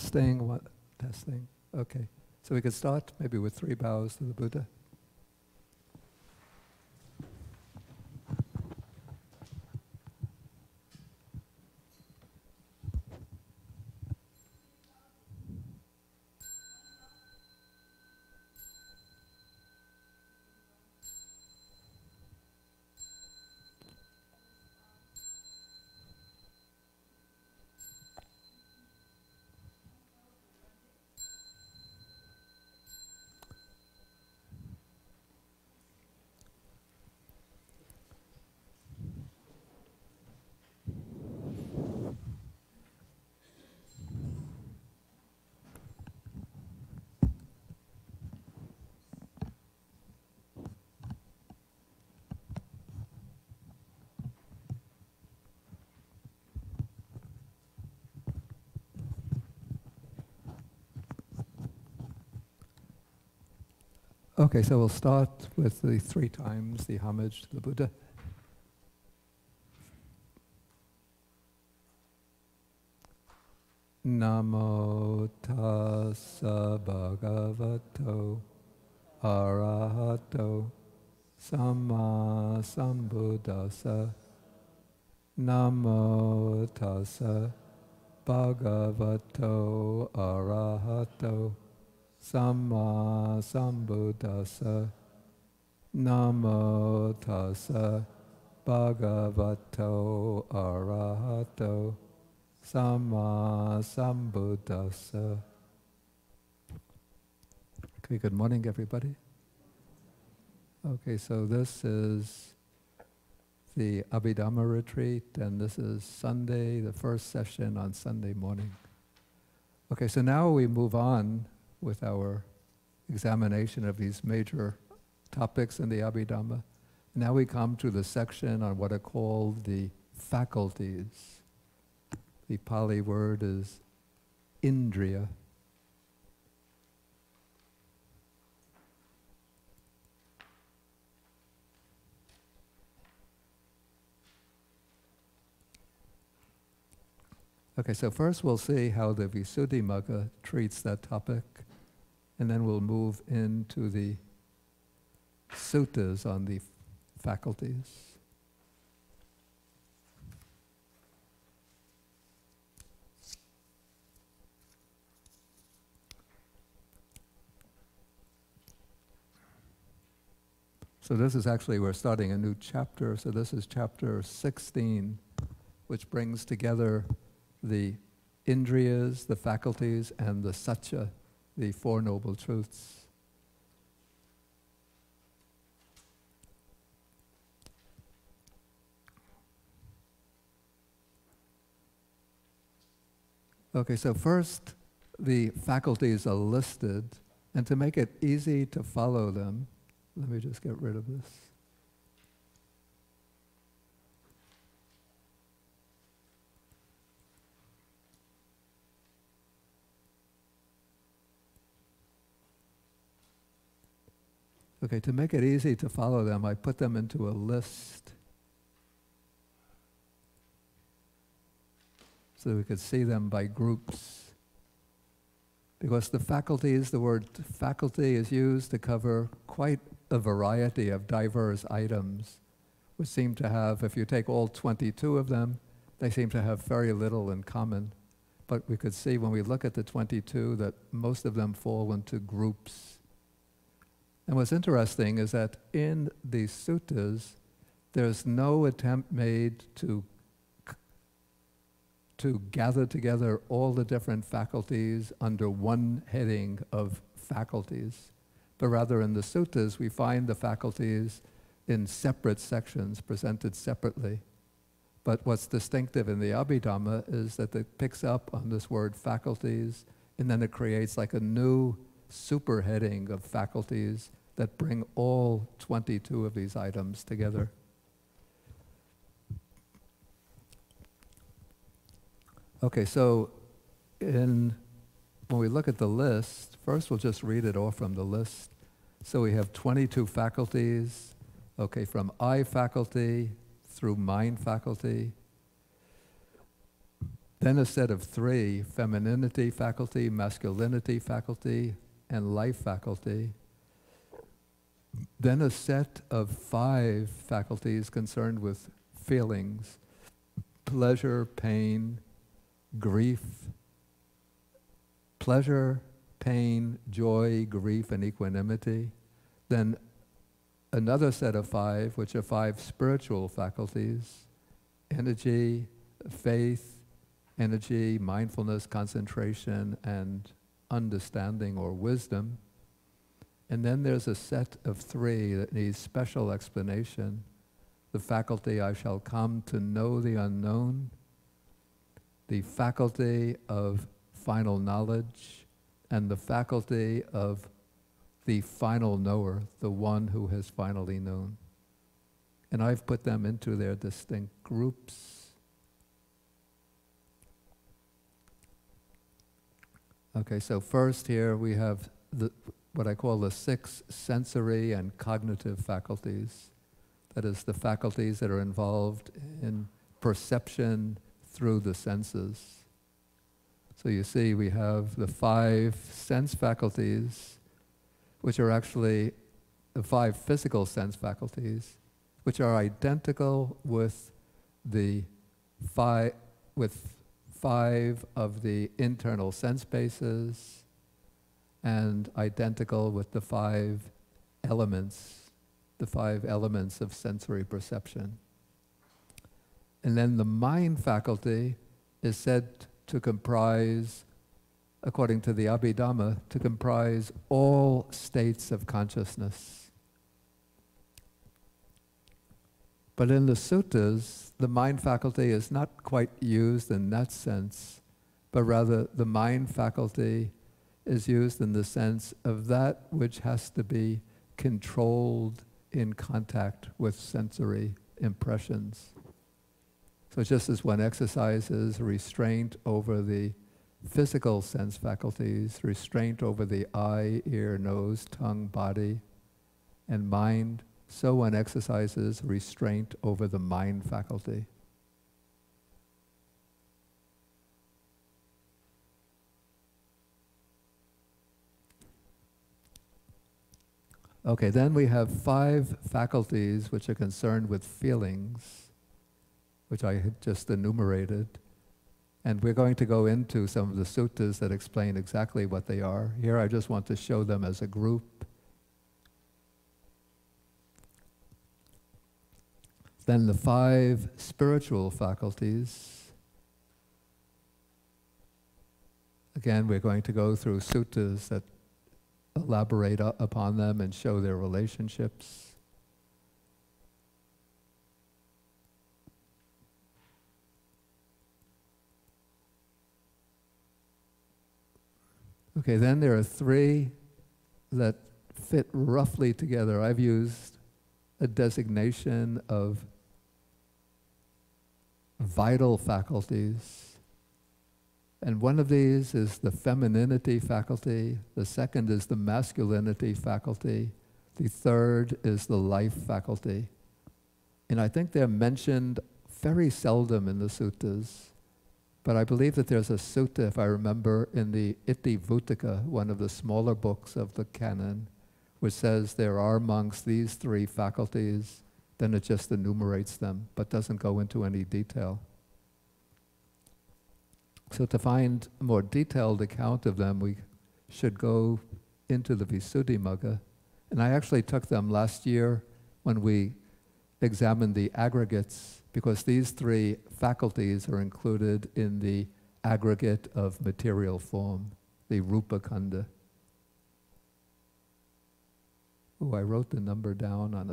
Testing, what? Testing. Okay. So we could start maybe with 3 bows to the Buddha. Okay, so we'll start with the 3 times the homage to the Buddha. Namo tassa bhagavato arahato samma sambuddhassa. Namo tassa bhagavato arahato Samma Sambuddhassa. Namo tassa bhagavato arahato Samma Sambuddhassa. Okay, good morning, everybody. Okay, so this is the Abhidhamma retreat, and this is Sunday, the first session on Sunday morning. Okay, so now we move on with our examination of these major topics in the Abhidhamma. Now we come to the section on what are called the faculties. The Pali word is indriya. Okay, so first we'll see how the Visuddhimagga treats that topic, and then we'll move into the suttas on the faculties. So this is actually, we're starting a new chapter, so this is chapter 16, which brings together the indriyas, the faculties, and the satya, the 4 Noble Truths. Okay, so first, the faculties are listed, and to make it easy to follow them, let me just get rid of this. Okay, to make it easy to follow them, I put them into a list so we could see them by groups. Because the faculties, the word faculty is used to cover quite a variety of diverse items, which seem to have, if you take all 22 of them, they seem to have very little in common. But we could see when we look at the 22 that most of them fall into groups. And what's interesting is that in these suttas, there's no attempt made to gather together all the different faculties under one heading of faculties. But rather in the suttas, we find the faculties in separate sections, presented separately. But what's distinctive in the Abhidhamma is that it picks up on this word faculties, and then it creates like a new superheading of faculties that bring all 22 of these items together. Okay, so when we look at the list, first we'll just read it off from the list. So we have 22 faculties, okay, from I faculty through mind faculty. Then a set of 3, femininity faculty, masculinity faculty, and life faculty. Then a set of 5 faculties concerned with feelings, pleasure, pain, grief, pleasure, pain, joy, grief, and equanimity. Then another set of 5, which are 5 spiritual faculties, energy, faith, energy, mindfulness, concentration, and understanding or wisdom. And then there's a set of 3 that needs special explanation. The faculty I shall come to know the unknown, the faculty of final knowledge, and the faculty of the final knower, the one who has finally known. And I've put them into their distinct groups. Okay, so first here we have what I call the 6 sensory and cognitive faculties. That is, the faculties that are involved in perception through the senses. So you see we have the 5 sense faculties, which are actually the 5 physical sense faculties, which are identical with the 5 of the internal sense bases, and identical with the 5 elements, the 5 elements of sensory perception. And then the mind faculty is said to comprise, according to the Abhidhamma, to comprise all states of consciousness. But in the suttas, the mind faculty is not quite used in that sense, but rather the mind faculty is used in the sense of that which has to be controlled in contact with sensory impressions. So just as one exercises restraint over the physical sense faculties, restraint over the eye, ear, nose, tongue, body, and mind, so one exercises restraint over the mind faculty. Okay, then we have 5 faculties which are concerned with feelings, which I had just enumerated. And we're going to go into some of the suttas that explain exactly what they are. Here I just want to show them as a group. Then the 5 spiritual faculties. Again, we're going to go through suttas that elaborate upon them and show their relationships. Okay, then there are 3 that fit roughly together. I've used a designation of vital faculties. And one of these is the femininity faculty, the second is the masculinity faculty, the third is the life faculty. And I think they're mentioned very seldom in the suttas, but I believe that there's a sutta, if I remember, in the Iti Vuttaka, one of the smaller books of the canon, which says there are amongst these 3 faculties, then it just enumerates them, but doesn't go into any detail. So to find a more detailed account of them, we should go into the Visuddhimagga. And I actually took them last year when we examined the aggregates, because these 3 faculties are included in the aggregate of material form, the Rupa Khandha. Oh, I wrote the number down on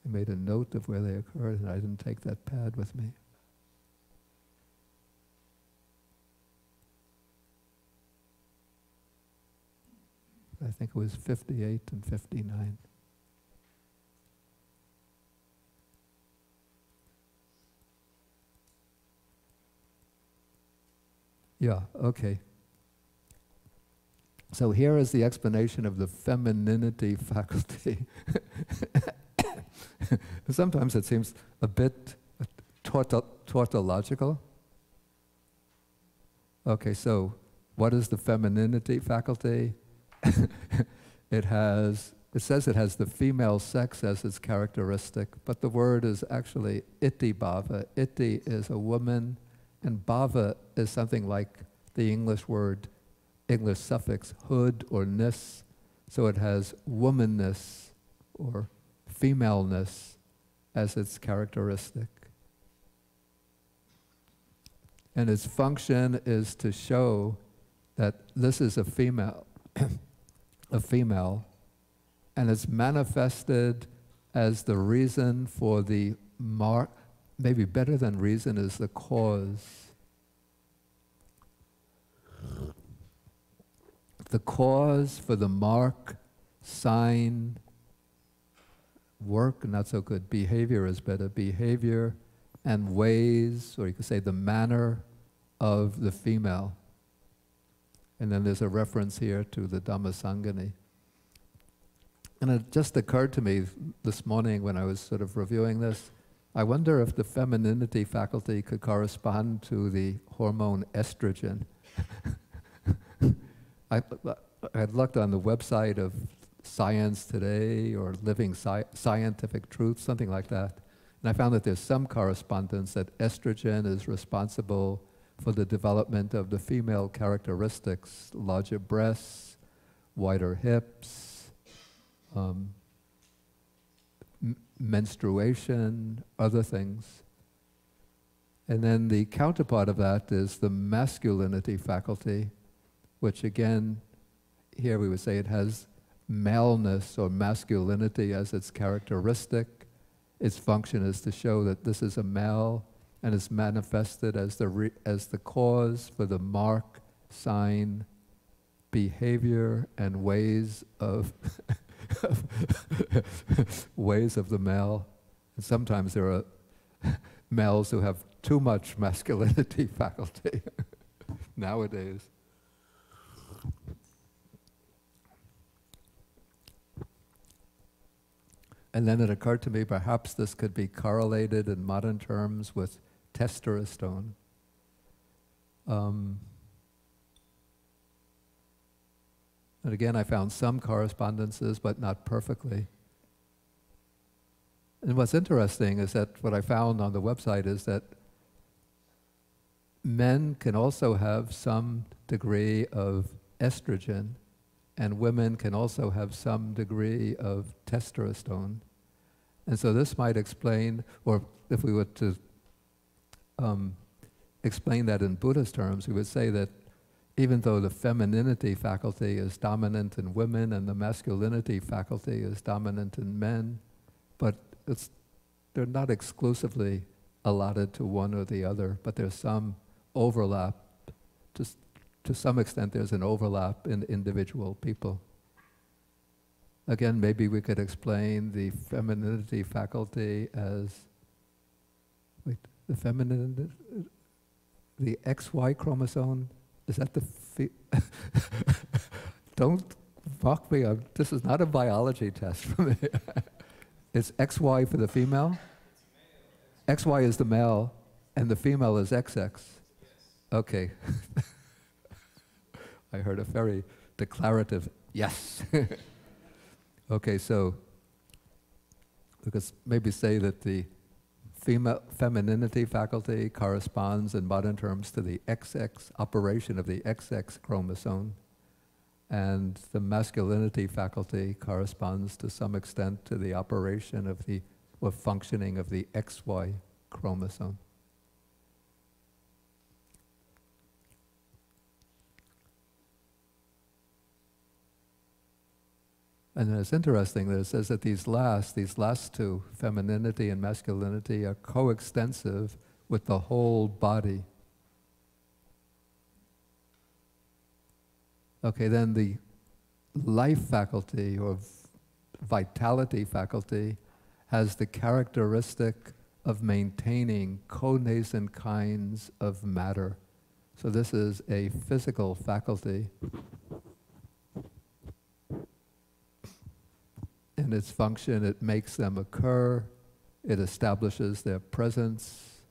I made a note of where they occurred, and I didn't take that pad with me. I think it was 58 and 59. Yeah, okay. So here is the explanation of the femininity faculty. Sometimes it seems a bit tautological? Okay, so what is the femininity faculty? It says it has the female sex as its characteristic, but the word is actually iti bhava. Iti is a woman, and bhava is something like the English suffix hood or ness. So it has womanness or femaleness as its characteristic. And its function is to show that this is a female, and it's manifested as the reason for the mark. Maybe better than reason is the cause. The cause for the mark, sign, work, not so good. Behavior is better. Behavior and ways, or you could say the manner of the female. And then there's a reference here to the Dhammasangani. And it just occurred to me this morning when I was sort of reviewing this, I wonder if the femininity faculty could correspond to the hormone estrogen. I had looked on the website of Science Today or Living Scientific Truth, something like that. And I found that there's some correspondence that estrogen is responsible for the development of the female characteristics, larger breasts, wider hips, menstruation, other things. And then the counterpart of that is the masculinity faculty, which again, here we would say it has maleness or masculinity as its characteristic. Its function is to show that this is a male, and it's manifested as the cause for the mark, sign, behavior, and ways of ways of the male. And sometimes there are males who have too much masculinity faculty nowadays. And then it occurred to me perhaps this could be correlated in modern terms with testosterone. And again, I found some correspondences, but not perfectly. And what's interesting is that what I found on the website is that men can also have some degree of estrogen, and women can also have some degree of testosterone. And so this might explain, or if we were to explain that in Buddhist terms, we would say that even though the femininity faculty is dominant in women and the masculinity faculty is dominant in men, but they're not exclusively allotted to one or the other, but there's some overlap. To some extent, there's an overlap in individual people. Again, maybe we could explain the femininity faculty as, the XY chromosome. Is that the don't mock me, this is not a biology test for me. It's XY for the female? XY is the male, and the female is XX. Okay. I heard a very declarative yes. Okay, so we could maybe say that the femininity faculty corresponds in modern terms to the XX operation of the XX chromosome, and the masculinity faculty corresponds to some extent to the operation of the functioning of the XY chromosome. And it's interesting that it says that these last two, femininity and masculinity, are coextensive with the whole body. Okay, then the life faculty or vitality faculty has the characteristic of maintaining connascent kinds of matter. So this is a physical faculty. In its function, it makes them occur, it establishes their presence,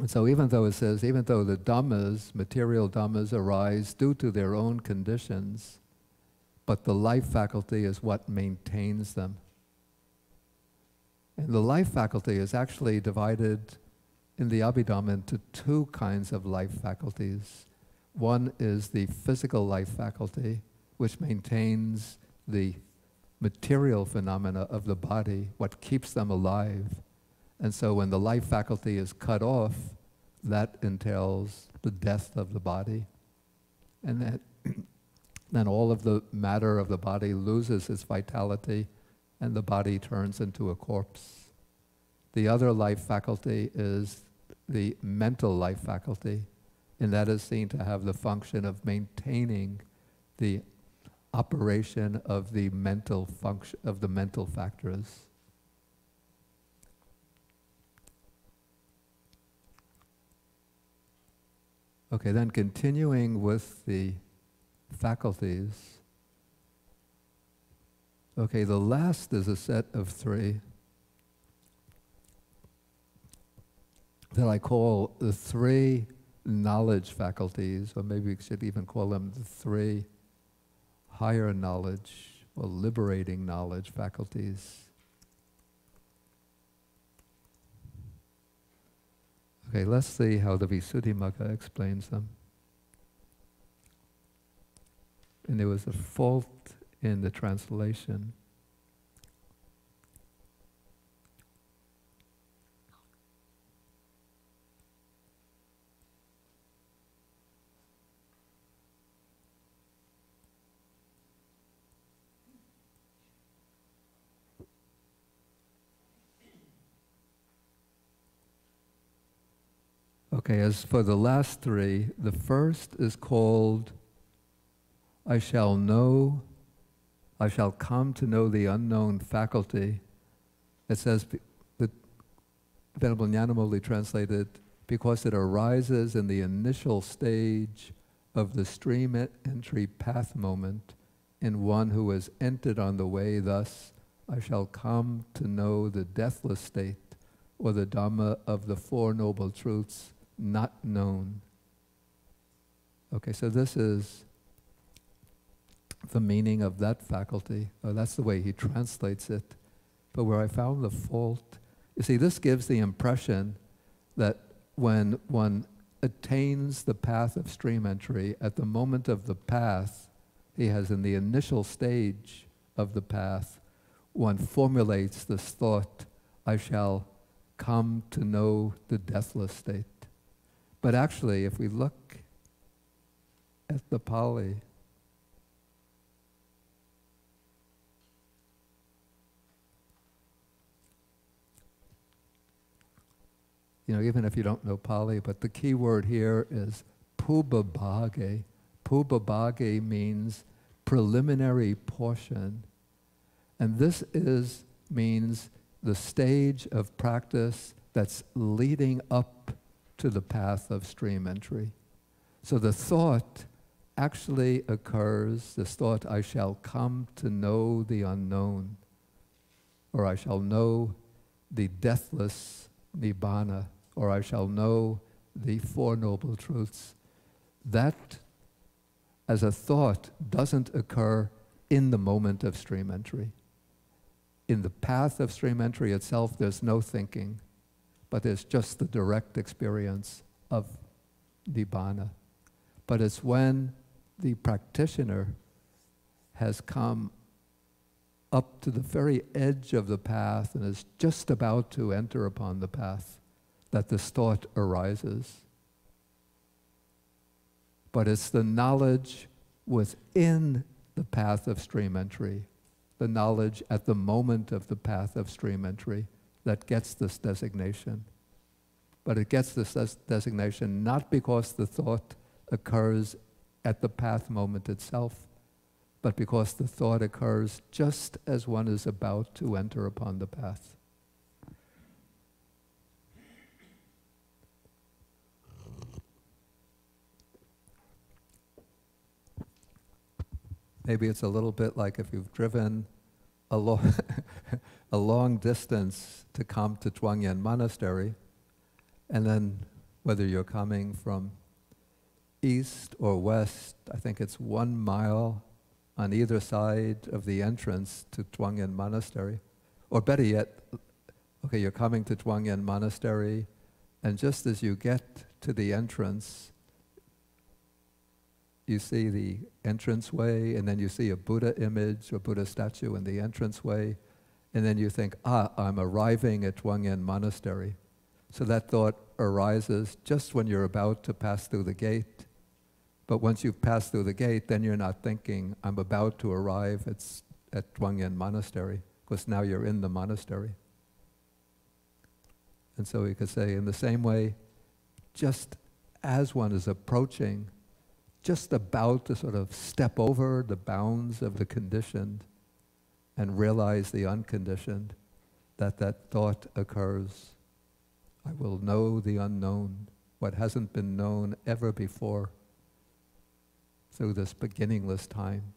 And so even though it says, even though the dhammas, material dhammas, arise due to their own conditions, but the life faculty is what maintains them. And the life faculty is actually divided in the Abhidhamma into two kinds of life faculties. One is the physical life faculty, which maintains the material phenomena of the body, what keeps them alive. And so when the life faculty is cut off, that entails the death of the body. And that then all of the matter of the body loses its vitality and the body turns into a corpse. The other life faculty is the mental life faculty, and that is seen to have the function of maintaining the operation of the mental function, of the mental factors. Okay, then continuing with the faculties. Okay, the last is a set of three that I call the three knowledge faculties, or maybe we should even call them the three higher knowledge or liberating knowledge faculties. Okay, let's see how the Visuddhimagga explains them. And there was a fault in the translation. Okay, as for the last three, the first is called I shall come to know the unknown faculty. It says, the Venerable Nyanamoli translated, because it arises in the initial stage of the stream entry path moment in one who has entered on the way. Thus, I shall come to know the deathless state, or the Dhamma of the Four Noble Truths not known. Okay, so this is the meaning of that faculty. That's the way he translates it. But where I found the fault, you see, this gives the impression that when one attains the path of stream entry, at the moment of the path, he has in the initial stage of the path, one formulates this thought, I shall come to know the deathless state. But actually, if we look at the Pali, you know, even if you don't know Pali, but the key word here is pubabhage. Pubabhage means preliminary portion. And this means the stage of practice that's leading up to the path of stream entry. So the thought actually occurs, this thought, I shall come to know the unknown, or I shall know the deathless nibbana, or I shall know the Four Noble Truths. That, as a thought, doesn't occur in the moment of stream entry. In the path of stream entry itself, there's no thinking, but there's just the direct experience of nibbana. But it's when the practitioner has come up to the very edge of the path and is just about to enter upon the path that this thought arises. But it's the knowledge within the path of stream entry, the knowledge at the moment of the path of stream entry, that gets this designation. But it gets this designation not because the thought occurs at the path moment itself, but because the thought occurs just as one is about to enter upon the path. Maybe it's a little bit like if you've driven a long distance to come to Chuang Monastery, and then whether you're coming from east or west. I think it's 1 mile on either side of the entrance to Chuang Monastery. Or better yet, okay, you're coming to Chuang Monastery, and just as you get to the entrance, you see the entranceway, and then you see a Buddha image or Buddha statue in the entranceway, and then you think, I'm arriving at Chuang Monastery. So that thought arises just when you're about to pass through the gate. But once you've passed through the gate, then you're not thinking, I'm about to arrive at Chuang Monastery, because now you're in the monastery. And so we could say, in the same way, just as one is approaching, just about to sort of step over the bounds of the conditioned and realize the unconditioned, that thought occurs. I will know the unknown, what hasn't been known ever before, through this beginningless time.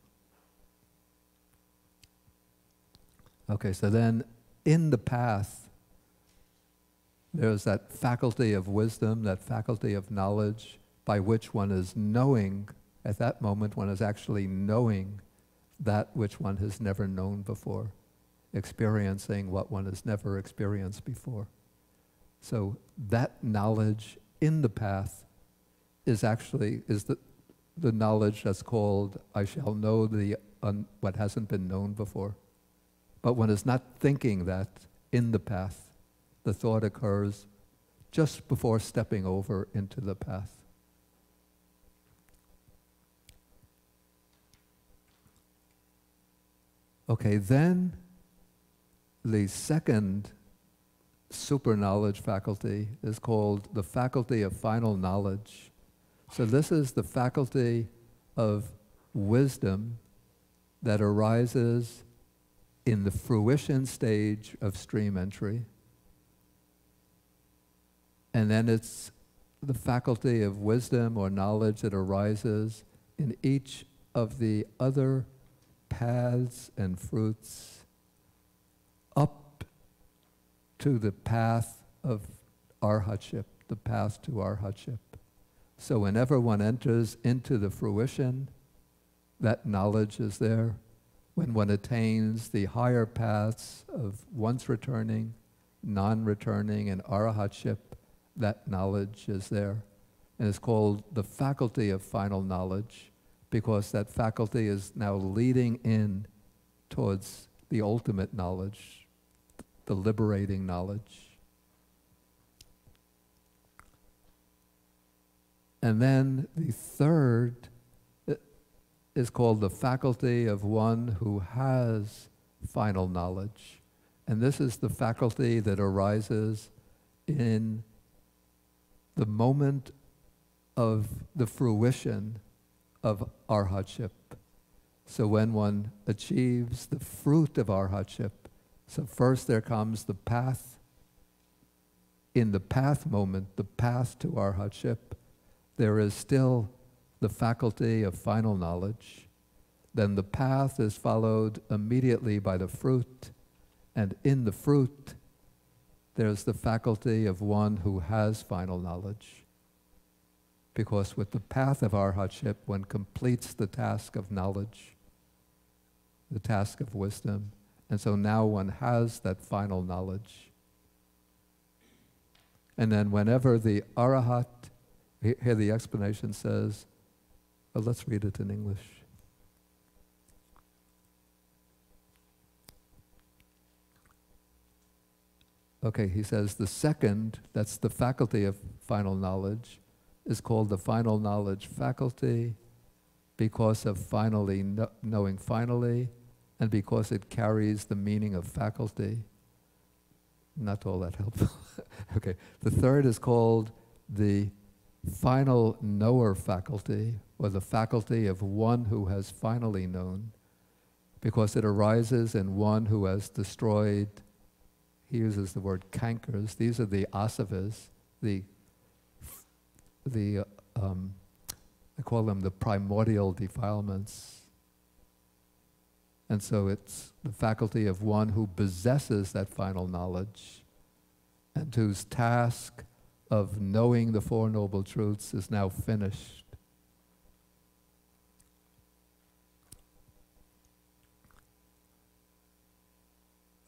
Okay, so then in the path, there's that faculty of wisdom, that faculty of knowledge, by which one is knowing, at that moment one is actually knowing that which one has never known before, experiencing what one has never experienced before. So that knowledge in the path is the knowledge that's called, I shall know what hasn't been known before. But one is not thinking that in the path. The thought occurs just before stepping over into the path. Okay, then the second super knowledge faculty is called the faculty of final knowledge. So this is the faculty of wisdom that arises in the fruition stage of stream entry. And then it's the faculty of wisdom or knowledge that arises in each of the other paths and fruits up to the path of arhatship, the path to arhatship. So whenever one enters into the fruition, that knowledge is there. When one attains the higher paths of once returning, non-returning, and arahatship, that knowledge is there. And it's called the faculty of final knowledge, because that faculty is now leading in towards the ultimate knowledge, the liberating knowledge. And then the third is called the faculty of one who has final knowledge. And this is the faculty that arises in the moment of the fruition of arhatship. So when one achieves the fruit of arhatship, so first there comes the path. In the path moment, the path to arhatship, there is still the faculty of final knowledge. Then the path is followed immediately by the fruit, and in the fruit, there's the faculty of one who has final knowledge. Because with the path of arhatship, one completes the task of knowledge, the task of wisdom, and so now one has that final knowledge. And then whenever the arahat, here the explanation says, well, let's read it in English. Okay, he says the second, that's the faculty of final knowledge, is called the final knowledge faculty because of finally knowing finally, and because it carries the meaning of faculty. Not all that helpful. Okay, the third is called the final knower faculty, or the faculty of one who has finally known, because it arises in one who has destroyed, he uses the word cankers, these are the asavas, I call them the primordial defilements. And so it's the faculty of one who possesses that final knowledge and whose task of knowing the Four Noble Truths is now finished.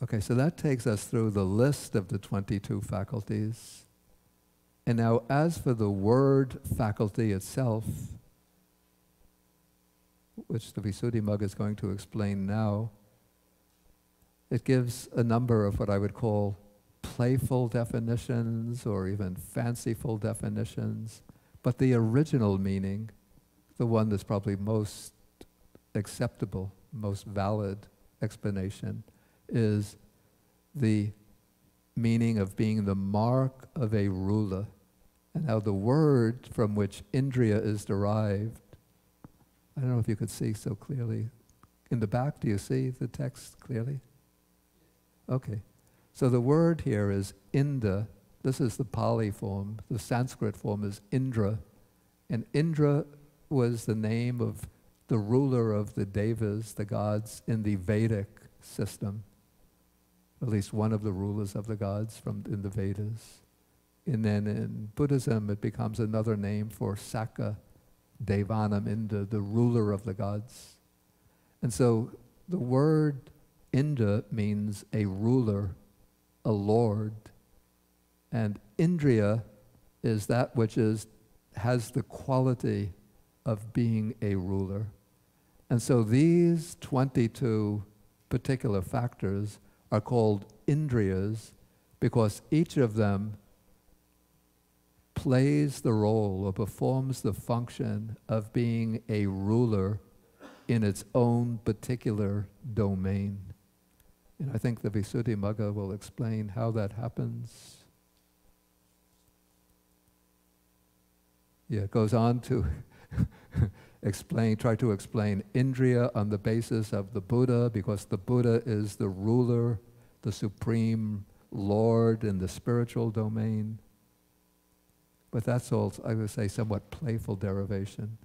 Okay, so that takes us through the list of the 22 faculties. And now, as for the word faculty itself, which the Visuddhimagga is going to explain now, it gives a number of what I would call playful definitions or even fanciful definitions. But the original meaning, the one that's probably most acceptable, most valid explanation, is the meaning of being the mark of a ruler. And now the word from which Indriya is derived, I don't know if you could see so clearly. In the back, do you see the text clearly? Okay. So the word here is Inda. This is the Pali form. The Sanskrit form is Indra. And Indra was the name of the ruler of the Devas, the gods, in the Vedic system. At least one of the rulers of the gods in the Vedas. And then in Buddhism, it becomes another name for Sakka, Devanam Inda, the ruler of the gods. And so the word Inda means a ruler, a lord. And Indriya is that which has the quality of being a ruler. And so these 22 particular factors are called Indriyas because each of them plays the role or performs the function of being a ruler in its own particular domain. And I think the Visuddhimagga will explain how that happens. Yeah, it goes on to try to explain Indriya on the basis of the Buddha, because the Buddha is the ruler, the supreme Lord in the spiritual domain. But that's all, I would say, somewhat playful derivation.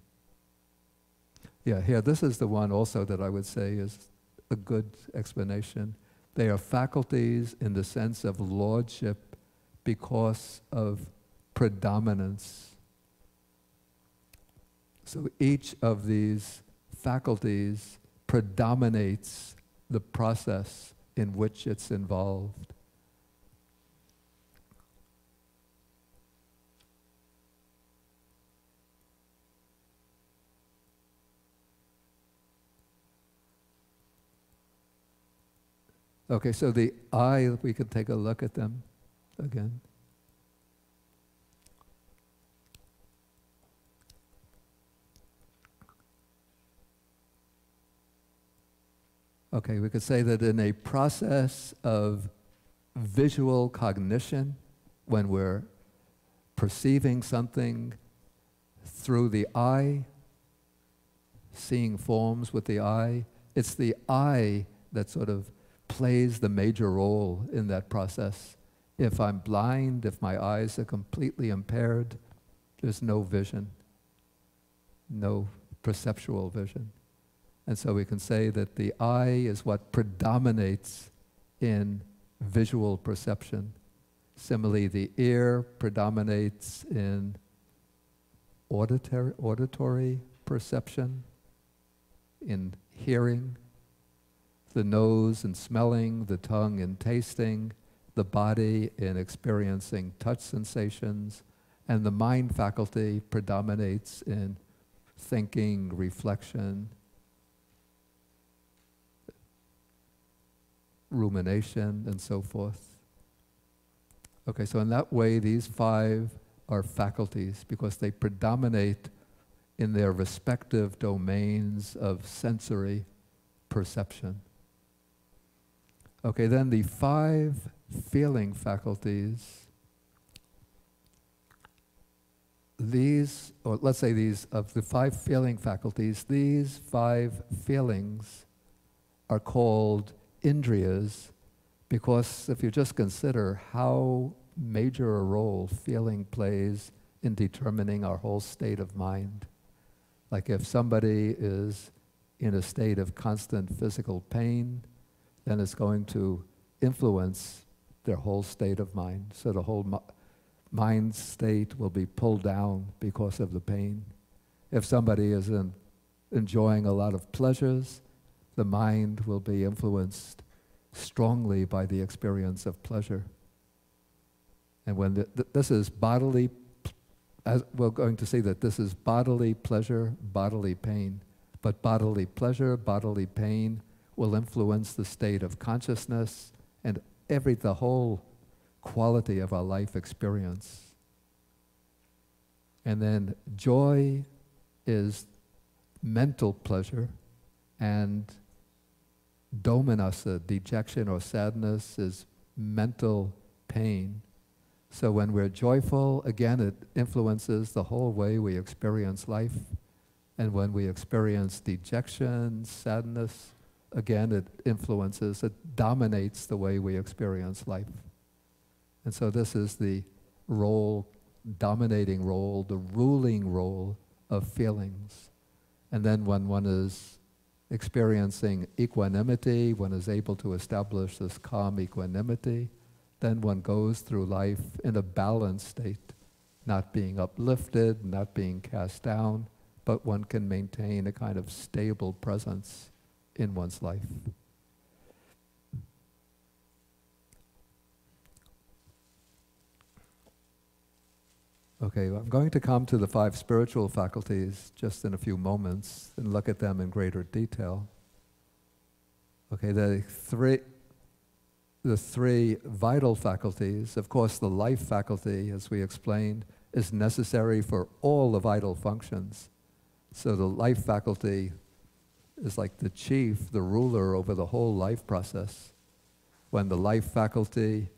Yeah, here, this is the one also that I would say is a good explanation. They are faculties in the sense of lordship because of predominance. So each of these faculties predominates the process in which it's involved. Okay, so the I, we can take a look at them again. Okay, we could say that in a process of visual cognition, when we're perceiving something through the eye, seeing forms with the eye, it's the eye that sort of plays the major role in that process. If I'm blind, if my eyes are completely impaired, there's no vision, no perceptual vision. And so we can say that the eye is what predominates in visual perception. Similarly, the ear predominates in auditory perception, in hearing, the nose in smelling, the tongue in tasting, the body in experiencing touch sensations, and the mind faculty predominates in thinking, reflection, rumination, and so forth. Okay, so in that way, these 5 are faculties because they predominate in their respective domains of sensory perception. Okay, then the 5 feeling faculties, these, or let's say these, of the 5 feeling faculties, these 5 feelings are called Indriyas because if you just consider how major a role feeling plays in determining our whole state of mind. Like if somebody is in a state of constant physical pain, then it's going to influence their whole state of mind. So the whole mind state will be pulled down because of the pain. If somebody is enjoying a lot of pleasures, the mind will be influenced strongly by the experience of pleasure. And when this is bodily, as we're going to see that this is bodily pleasure, bodily pain. But bodily pleasure, bodily pain will influence the state of consciousness and the whole quality of our life experience. And then joy is mental pleasure, and domanassa, dejection or sadness, is mental pain. So when we're joyful, again, it influences the whole way we experience life. And when we experience dejection, sadness, again, it dominates the way we experience life. And so this is the dominating role, the ruling role of feelings. And then when one is experiencing equanimity, one is able to establish this calm equanimity, then one goes through life in a balanced state, not being uplifted, not being cast down, but one can maintain a kind of stable presence in one's life. Okay, I'm going to come to the 5 spiritual faculties just in a few moments and look at them in greater detail. Okay, the three vital faculties, of course the life faculty, as we explained, is necessary for all the vital functions. So the life faculty is like the chief, the ruler over the whole life process. When the life faculty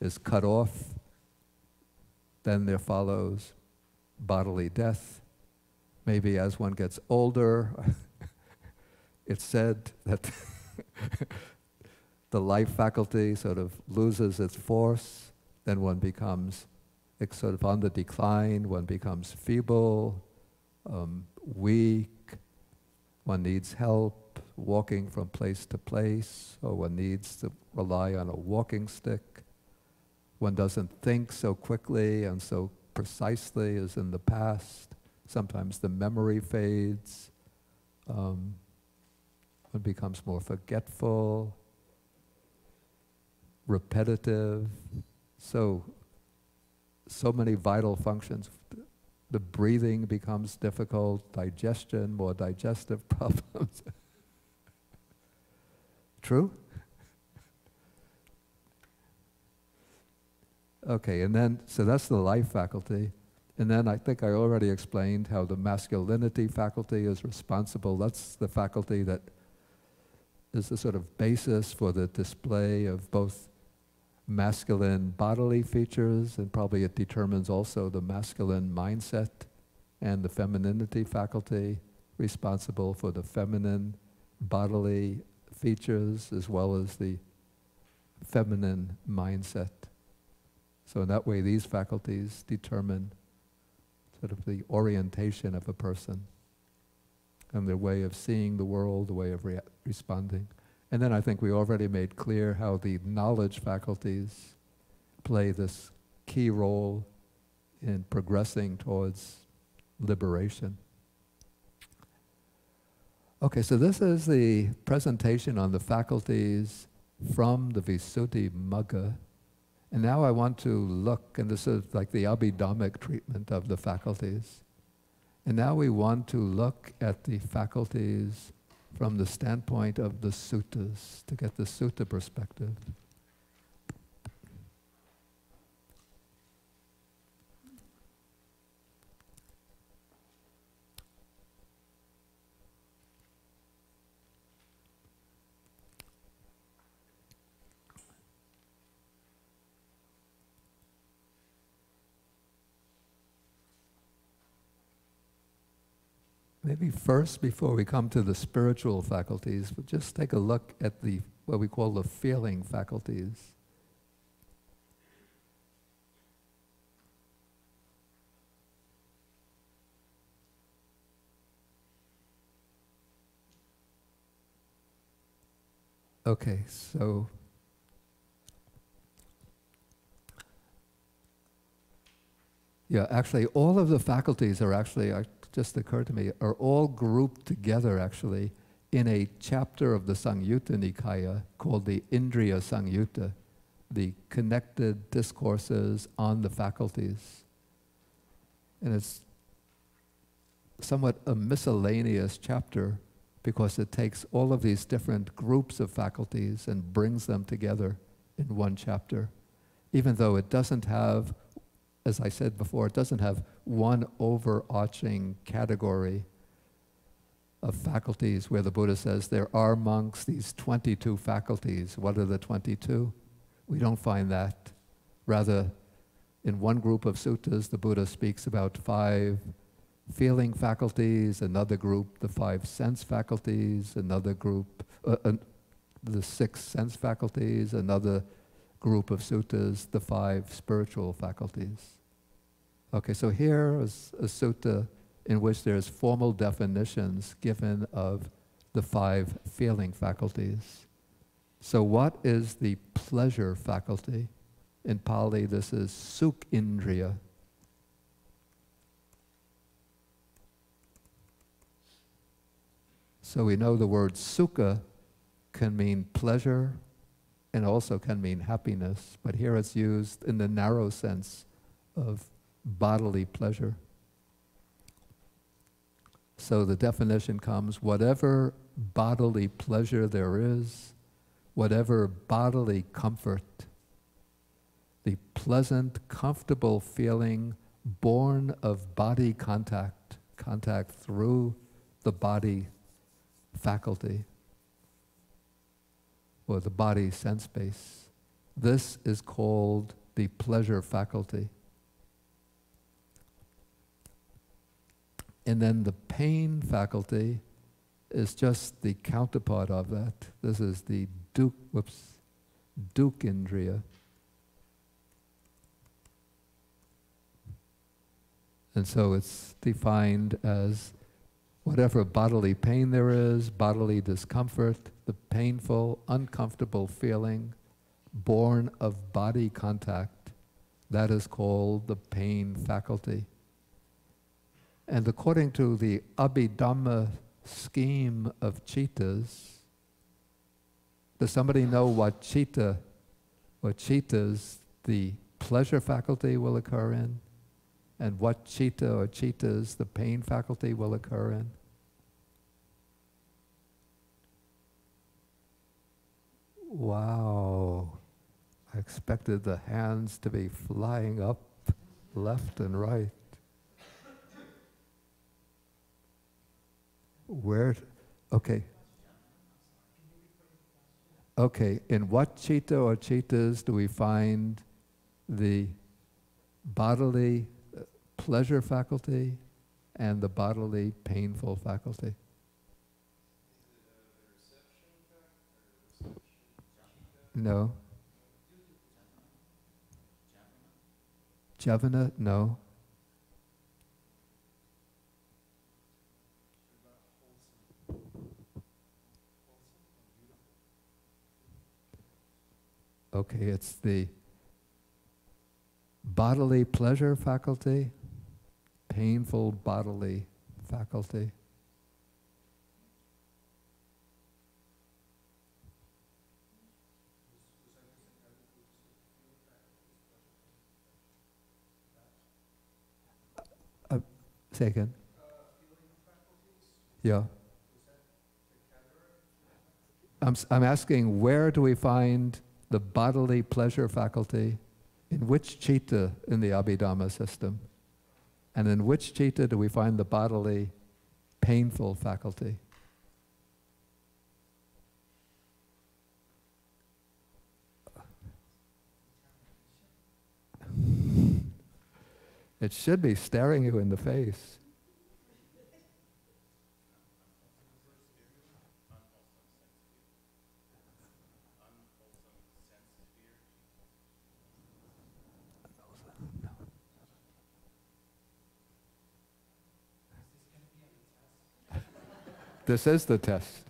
is cut off, then there follows bodily death. Maybe as one gets older, it's said that the life faculty sort of loses its force, then one becomes sort of on the decline, one becomes feeble, weak, one needs help walking from place to place, or one needs to rely on a walking stick. One doesn't think so quickly and so precisely as in the past. Sometimes the memory fades. One becomes more forgetful, repetitive. So many vital functions. The breathing becomes difficult, digestion, more digestive problems. True? Okay, and then, so that's the life faculty. And then I think I already explained how the masculinity faculty is responsible. That's the faculty that is the sort of basis for the display of both masculine bodily features, and probably it determines also the masculine mindset, and the femininity faculty responsible for the feminine bodily features as well as the feminine mindset. So in that way, these faculties determine sort of the orientation of a person and their way of seeing the world, the way of responding. And then I think we already made clear how the knowledge faculties play this key role in progressing towards liberation. Okay, so this is the presentation on the faculties from the Visuddhimagga. And now I want to look, and this is like the Abhidhammic treatment of the faculties. And now we want to look at the faculties from the standpoint of the suttas, to get the sutta perspective. Maybe first, before we come to the spiritual faculties, we'll just take a look at what we call the feeling faculties. Okay, so Yeah, actually, all of the faculties are actually, just occurred to me, are all grouped together actually in a chapter of the Samyutta Nikaya called the Indriya Samyutta, the connected discourses on the faculties. And it's somewhat a miscellaneous chapter because it takes all of these different groups of faculties and brings them together in one chapter, even though it doesn't have, as I said before, it doesn't have one overarching category of faculties where the Buddha says there are amongst these 22 faculties. What are the 22? We don't find that. Rather, in one group of suttas, the Buddha speaks about 5 feeling faculties, another group, the 5 sense faculties, another group, the 6 sense faculties, another group of suttas, the 5 spiritual faculties. Okay, so here is a sutta in which there's formal definitions given of the 5 feeling faculties. So what is the pleasure faculty? In Pali, this is sukh indriya. So we know the word sukha can mean pleasure and also can mean happiness, but here it's used in the narrow sense of bodily pleasure. So the definition comes, whatever bodily pleasure there is, whatever bodily comfort, the pleasant, comfortable feeling born of body contact, contact through the body faculty, or the body sense base. This is called the pleasure faculty. And then the pain faculty is just the counterpart of that. This is the dukh indriya. And so it's defined as whatever bodily pain there is, bodily discomfort, the painful, uncomfortable feeling born of body contact, that is called the pain faculty. And according to the Abhidhamma scheme of chittas, does somebody know what chittas the pleasure faculty will occur in? And what chitta or chittas the pain faculty will occur in? Wow. I expected the hands to be flying up left and right. Where? Okay. Okay, in what chitta or chittas do we find the bodily pleasure faculty and the bodily painful faculty? No. Javana? No. Okay, it's the bodily pleasure faculty, painful bodily faculty. Say again. Yeah. I'm asking, where do we find the bodily pleasure faculty? In which chitta in the Abhidhamma system? And in which chitta do we find the bodily painful faculty? It should be staring you in the face. This is the test.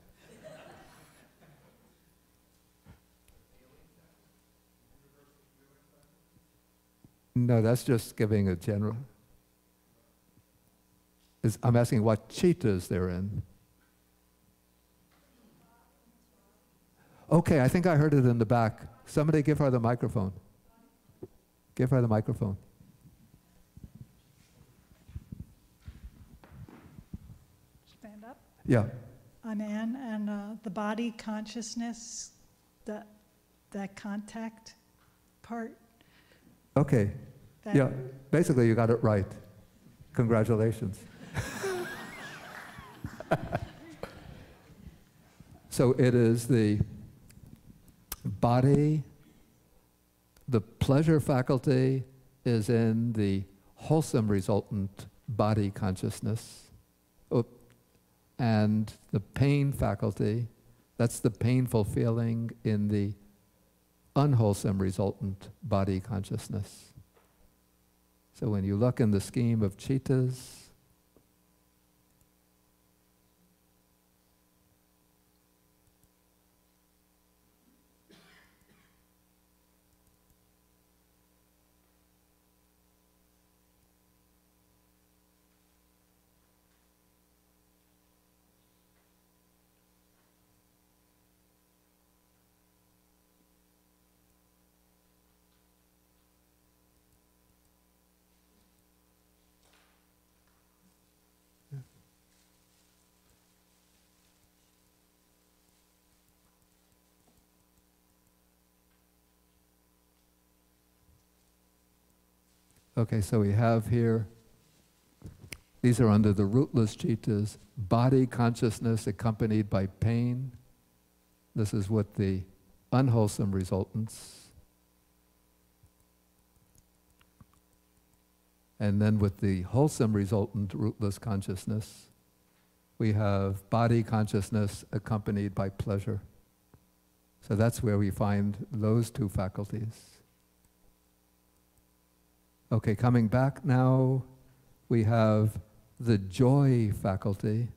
No, No, that's just giving a general. I'm asking what chittas they're in. Okay, I think I heard it in the back. Somebody give her the microphone. Give her the microphone. Stand up. Yeah. I'm Anne, and the body consciousness, that contact part. Okay. Yeah, basically you got it right. Congratulations. So it is the body, the pleasure faculty is in the wholesome resultant body consciousness. And the pain faculty, that's the painful feeling in the unwholesome resultant body consciousness. So when you look in the scheme of chittas, okay, so we have here, these are under the rootless chittas, body consciousness accompanied by pain. This is with the unwholesome resultants. And then with the wholesome resultant rootless consciousness, we have body consciousness accompanied by pleasure. So that's where we find those two faculties. Okay, coming back now, we have the joy faculty.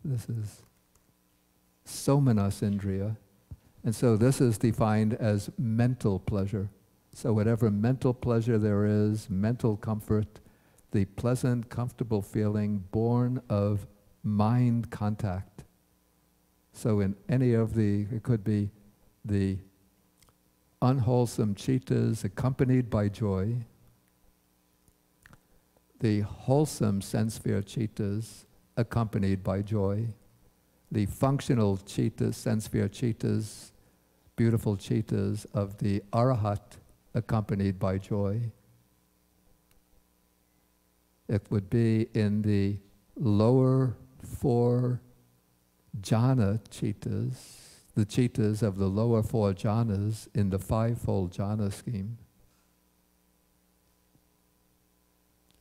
This is somanas indriya. And so this is defined as mental pleasure. So whatever mental pleasure there is, mental comfort, the pleasant, comfortable feeling born of mind contact. So in any of it could be the unwholesome chittas accompanied by joy, the wholesome sense sphere chittas accompanied by joy, the functional chittas, sense sphere chittas, beautiful chittas of the arahat accompanied by joy. It would be in the lower four jhana chittas, the chittas of the lower four jhanas in the fivefold jhana scheme,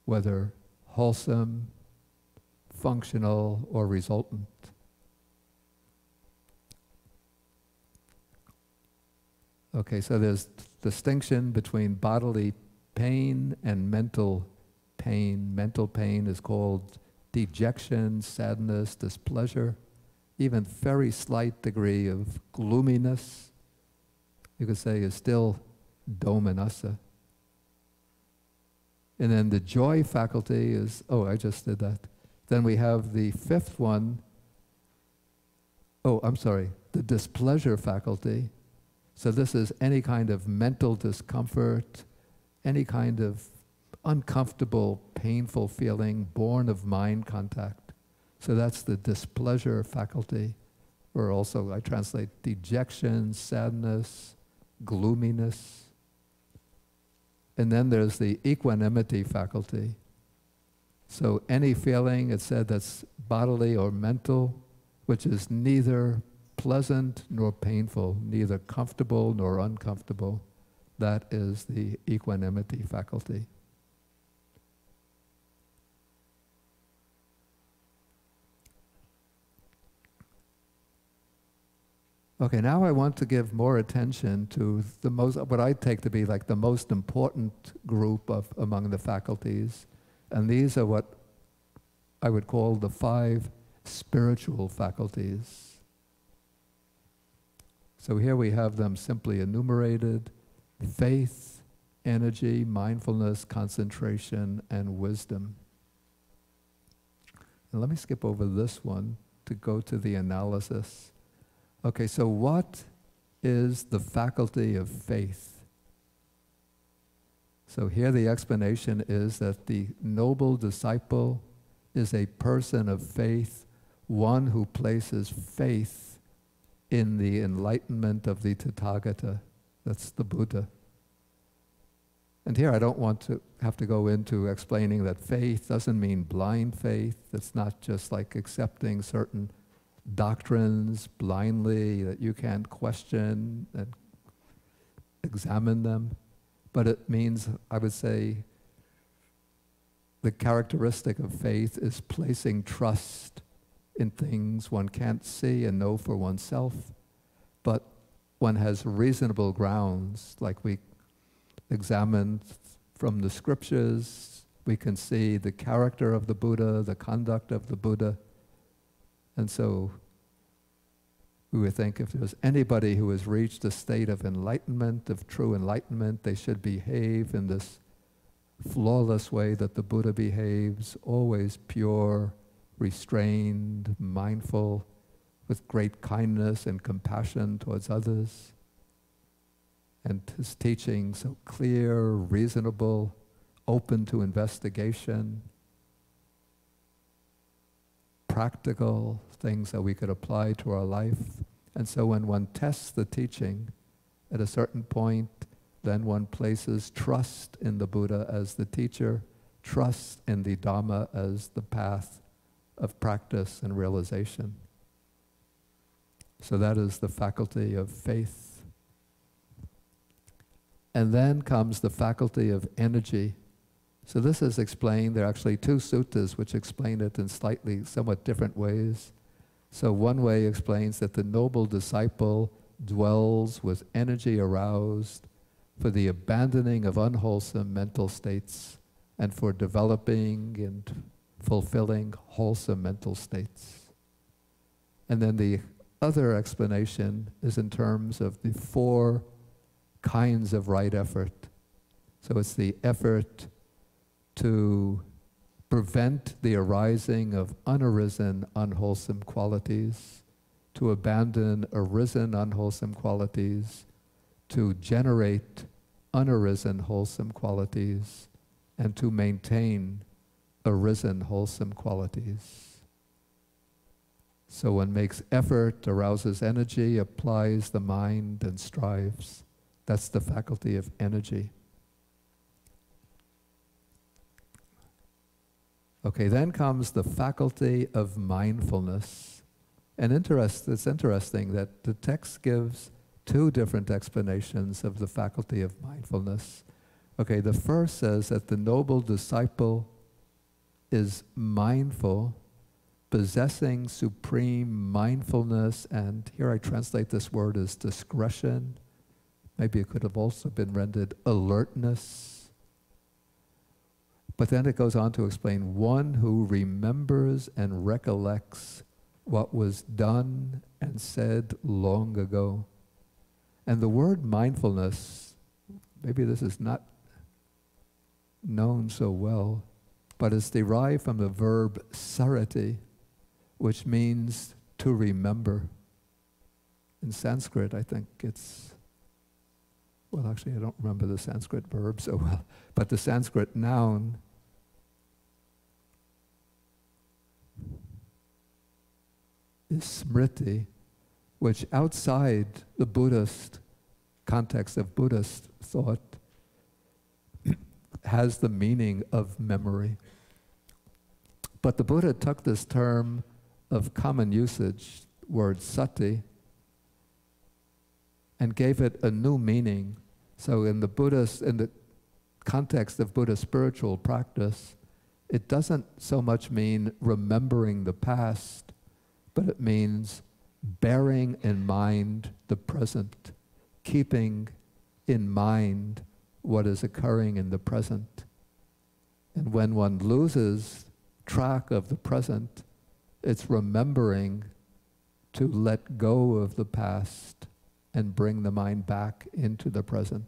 whether wholesome, functional, or resultant. Okay, so there's distinction between bodily pain and mental pain. Mental pain is called dejection, sadness, displeasure, even very slight degree of gloominess, you could say, is still domanassa. And then the joy faculty is, oh, I just did that. Then we have the fifth one, the displeasure faculty. So this is any kind of mental discomfort, any kind of uncomfortable, painful feeling born of mind contact. So that's the displeasure faculty, or also I translate dejection, sadness, gloominess. And then there's the equanimity faculty. So any feeling, it said, that's bodily or mental, which is neither pleasant nor painful, neither comfortable nor uncomfortable, that is the equanimity faculty. Okay, now I want to give more attention to what I take to be like the most important group among the faculties. And these are what I would call the 5 spiritual faculties. So here we have them simply enumerated: faith, energy, mindfulness, concentration, and wisdom. And let me skip over this one to go to the analysis. Okay, so what is the faculty of faith? So here the explanation is that the noble disciple is a person of faith, one who places faith in the enlightenment of the Tathagata. That's the Buddha. And here I don't want to have to go into explaining that faith doesn't mean blind faith. It's not just like accepting certain doctrines blindly that you can't question and examine them. But it means, I would say, the characteristic of faith is placing trust in things one can't see and know for oneself, but one has reasonable grounds, like we examined from the scriptures. We can see the character of the Buddha, the conduct of the Buddha. And so we would think if there's anybody who has reached a state of enlightenment, of true enlightenment, they should behave in this flawless way that the Buddha behaves, always pure, restrained, mindful, with great kindness and compassion towards others. And his teaching so clear, reasonable, open to investigation, practical things that we could apply to our life. And so when one tests the teaching, at a certain point, then one places trust in the Buddha as the teacher, trust in the Dhamma as the path of practice and realization. So that is the faculty of faith. And then comes the faculty of energy. So this is explained. There are actually two suttas which explain it in slightly, somewhat different ways. So one way explains that the noble disciple dwells with energy aroused for the abandoning of unwholesome mental states and for developing and fulfilling wholesome mental states. And then the other explanation is in terms of the four kinds of right effort. So it's the effort to prevent the arising of unarisen unwholesome qualities, to abandon arisen unwholesome qualities, to generate unarisen wholesome qualities, and to maintain arisen wholesome qualities. So one makes effort, arouses energy, applies the mind, and strives. That's the faculty of energy. Okay, then comes the faculty of mindfulness. And it's interesting that the text gives two different explanations of the faculty of mindfulness. Okay, the first says that the noble disciple is mindful, possessing supreme mindfulness, and here I translate this word as discretion. Maybe it could have also been rendered alertness. But then it goes on to explain one who remembers and recollects what was done and said long ago. And the word mindfulness, maybe this is not known so well, but it's derived from the verb sarati, which means to remember. In Sanskrit, I think it's, well, actually, I don't remember the Sanskrit verb so well, but the Sanskrit noun is smriti, which outside the Buddhist context of Buddhist thought has the meaning of memory. But the Buddha took this term of common usage, word sati, and gave it a new meaning. So in the context of Buddhist spiritual practice, it doesn't so much mean remembering the past, but it means bearing in mind the present, keeping in mind what is occurring in the present. And when one loses track of the present, it's remembering to let go of the past and bring the mind back into the present.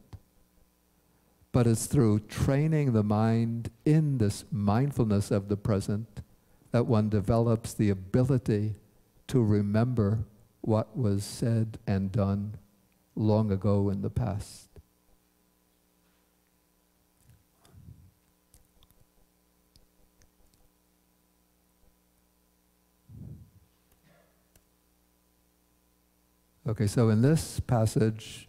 But it's through training the mind in this mindfulness of the present that one develops the ability to remember what was said and done long ago in the past. Okay, so in this passage,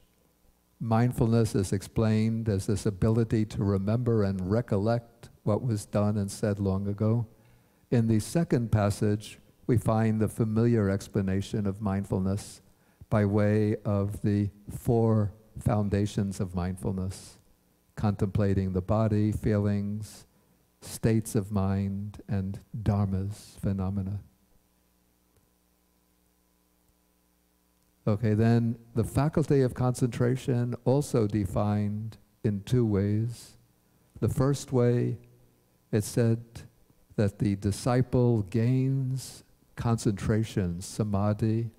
mindfulness is explained as this ability to remember and recollect what was done and said long ago. In the second passage, we find the familiar explanation of mindfulness by way of the 4 foundations of mindfulness: contemplating the body, feelings, states of mind, and dharmas, phenomena. Okay, then the faculty of concentration also defined in 2 ways. The first way, it said that the disciple gains concentration, samadhi,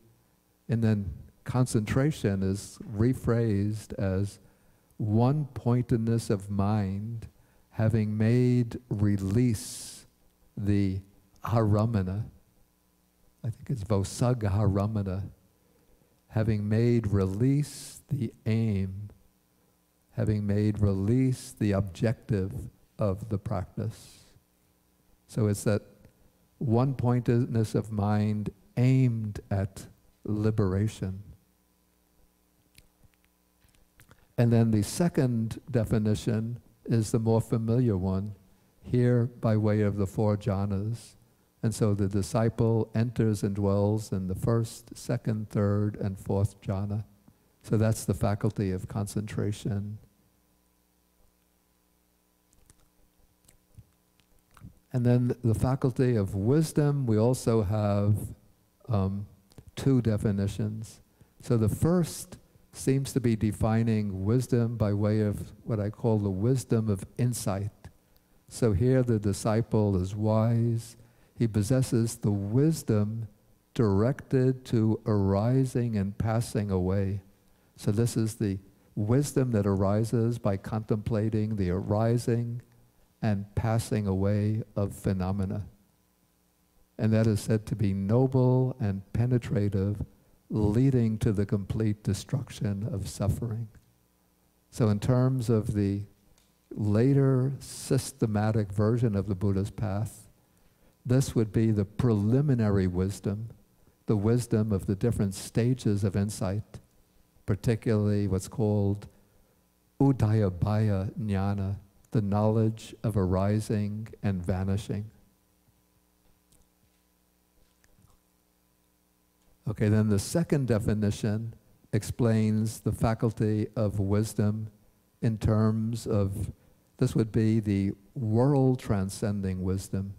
and then concentration is rephrased as one-pointedness of mind, having made release the haramana. I think it's vosagga haramana. Having made release the aim, having made release the objective of the practice. So it's that one-pointedness of mind aimed at liberation. And then the second definition is the more familiar one, here by way of the 4 jhanas. And so the disciple enters and dwells in the first, second, third, and 4th jhana. So that's the faculty of concentration. And then the faculty of wisdom, we also have 2 definitions. So the first seems to be defining wisdom by way of what I call the wisdom of insight. So here the disciple is wise. He possesses the wisdom directed to arising and passing away. So this is the wisdom that arises by contemplating the arising and passing away of phenomena. And that is said to be noble and penetrative, leading to the complete destruction of suffering. So in terms of the later systematic version of the Buddha's path, this would be the preliminary wisdom, the wisdom of the different stages of insight, particularly what's called udayabhaya jnana, the knowledge of arising and vanishing. Okay, then the second definition explains the faculty of wisdom in terms of, this would be the world-transcending wisdom,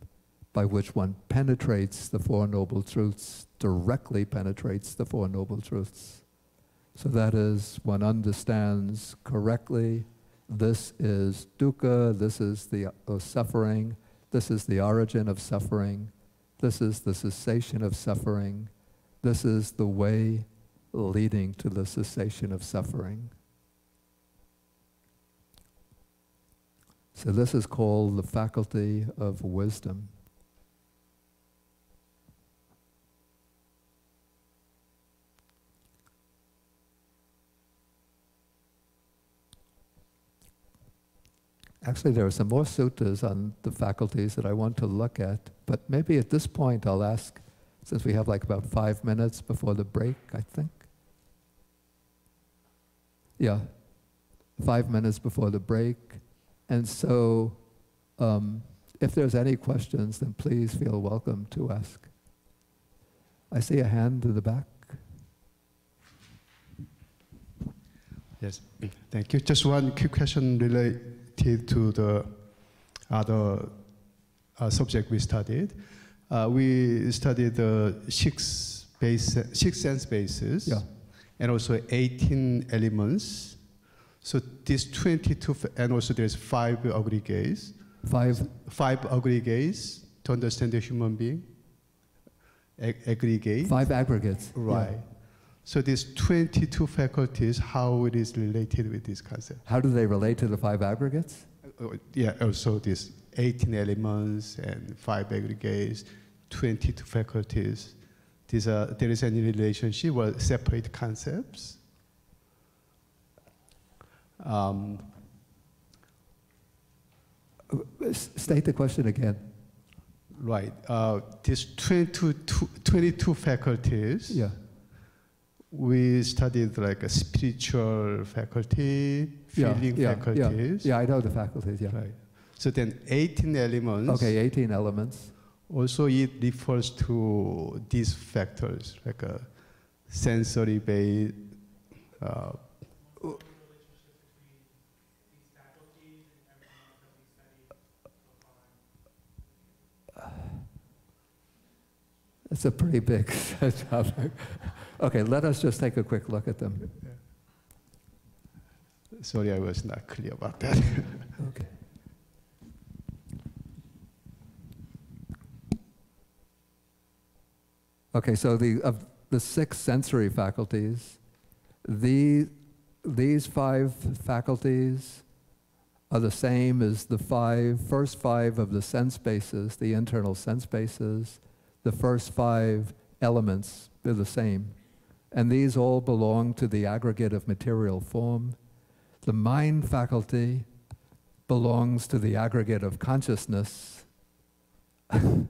by which one penetrates the 4 Noble Truths, directly penetrates the 4 Noble Truths. So that is, one understands correctly, this is dukkha, this is the suffering, this is the origin of suffering, this is the cessation of suffering, this is the way leading to the cessation of suffering. So this is called the faculty of wisdom. Actually, there are some more suttas on the faculties that I want to look at, but maybe at this point I'll ask, since we have like about 5 minutes before the break, I think. Yeah, 5 minutes before the break. And so, if there's any questions, then please feel welcome to ask. I see a hand in the back. Yes, thank you. Just one quick question related to the other subject we studied. We studied the 6 sense bases, yeah, and also 18 elements. So these 22, and also there's 5 aggregates. 5 aggregates to understand the human being. Aggregate. 5 aggregates. Right. Yeah. So these 22 faculties, how it is related with this concept? How do they relate to the 5 aggregates? Yeah, also these 18 elements and 5 aggregates, 22 faculties. There is any relationship or separate concepts? State the question again. Right. These 22 faculties, Yeah. we studied like a spiritual faculty, feeling faculties. Yeah, I know the faculties, yeah. Right. So then 18 elements. Okay, 18 elements. Also, it refers to these factors, like a sensory based. It's a pretty big topic. Okay, let us just take a quick look at them. Sorry, I was not clear about that. Okay. Okay, so of the 6 sensory faculties, these 5 faculties are the same as the first 5 of the sense bases, the internal sense bases. The first 5 elements, they're the same. And these all belong to the aggregate of material form. The mind faculty belongs to the aggregate of consciousness. And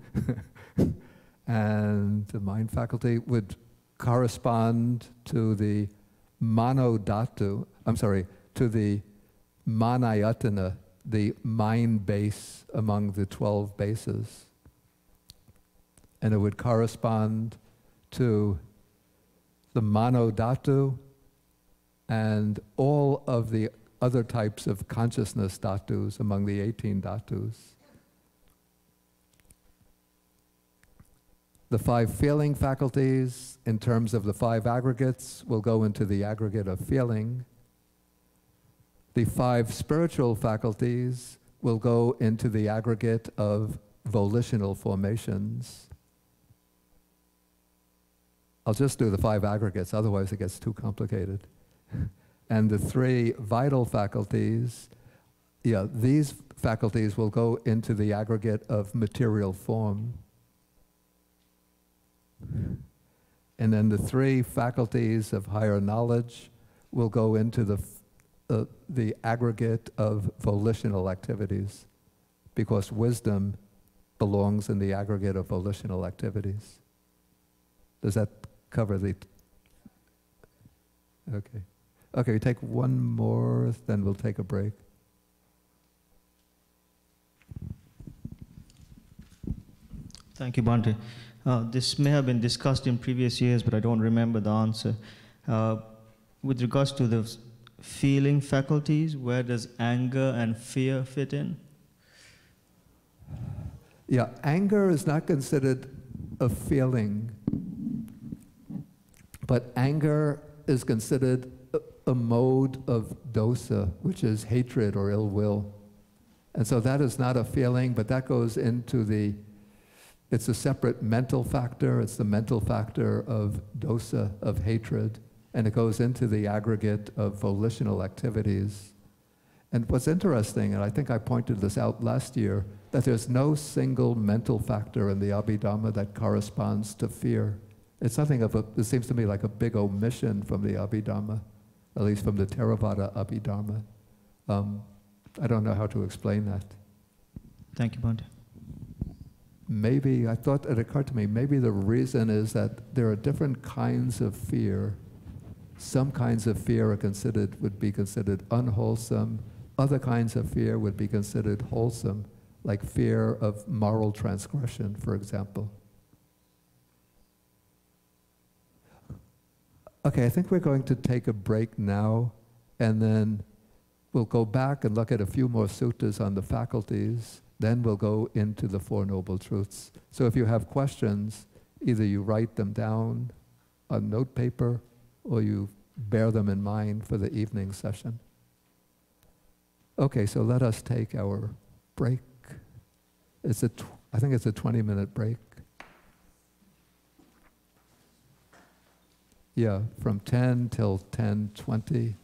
the mind faculty would correspond to the to the manayatana, the mind base among the 12 bases. And it would correspond to the manodhatu and all of the other types of consciousness dhatus among the 18 dhatus. The 5 feeling faculties, in terms of the 5 aggregates, will go into the aggregate of feeling. The 5 spiritual faculties will go into the aggregate of volitional formations. I'll just do the 5 aggregates, otherwise it gets too complicated. And the 3 vital faculties, these faculties will go into the aggregate of material form. And then the 3 faculties of higher knowledge will go into the aggregate of volitional activities, because wisdom belongs in the aggregate of volitional activities. Does that cover the... Okay. Okay, we take one more, then we'll take a break. Thank you, Bhante. This may have been discussed in previous years, but I don't remember the answer. With regards to the feeling faculties, where does anger and fear fit in? Yeah, anger is not considered a feeling, but anger is considered a mode of dosa, which is hatred or ill will. And so that is not a feeling, but that goes into it's a separate mental factor. It's the mental factor of dosa, of hatred, and it goes into the aggregate of volitional activities. And what's interesting, and I think I pointed this out last year, that there's no single mental factor in the Abhidhamma that corresponds to fear. It's something of it seems to me like a big omission from the Abhidhamma, at least from the Theravada Abhidhamma. I don't know how to explain that. Thank you, Bhante. Maybe, I thought it occurred to me, maybe the reason is that there are different kinds of fear. Some kinds of fear would be considered unwholesome. Other kinds of fear would be considered wholesome, like fear of moral transgression, for example. Okay, I think we're going to take a break now, and then we'll go back and look at a few more suttas on the faculties. Then we'll go into the Four Noble Truths. So if you have questions, either you write them down on note paper or you bear them in mind for the evening session. Okay, so let us take our break. I think it's a 20-minute break. Yeah, from 10 till 10:20.